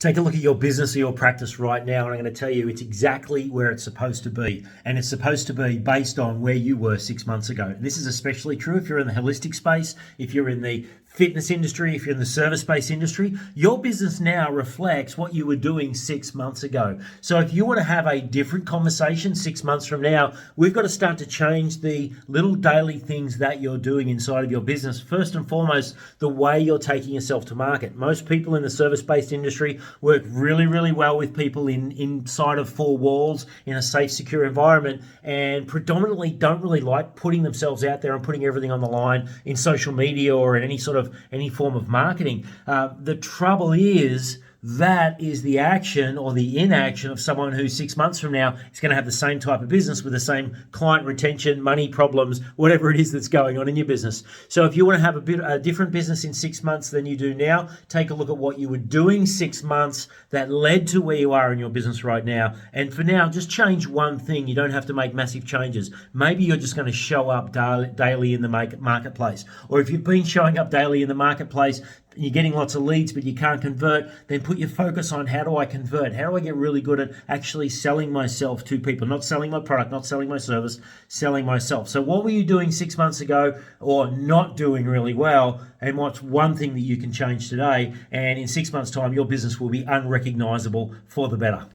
Take a look at your business or your practice right now, and I'm going to tell you it's exactly where it's supposed to be. And it's supposed to be based on where you were 6 months ago. And this is especially true if you're in the holistic space, if you're in the fitness industry, if you're in the service-based industry. Your business now reflects what you were doing 6 months ago. So if you want to have a different conversation 6 months from now, we've got to start to change the little daily things that you're doing inside of your business. First and foremost, the way you're taking yourself to market. Most people in the service-based industry work really, really well with people inside of four walls in a safe, secure environment, and predominantly don't really like putting themselves out there and putting everything on the line in social media or in any form of marketing. The trouble is that is the action or the inaction of someone who 6 months from now is going to have the same type of business with the same client retention, money problems, whatever it is that's going on in your business. So if you want to have a different business in 6 months than you do now, take a look at what you were doing 6 months that led to where you are in your business right now. And for now, just change one thing. You don't have to make massive changes. Maybe you're just going to show up daily in the marketplace. Or if you've been showing up daily in the marketplace, you're getting lots of leads, but you can't convert, then put your focus on how do I convert? How do I get really good at actually selling myself to people? Not selling my product, not selling my service, selling myself. So what were you doing 6 months ago or not doing really well? And what's one thing that you can change today? And in 6 months' time, your business will be unrecognizable for the better.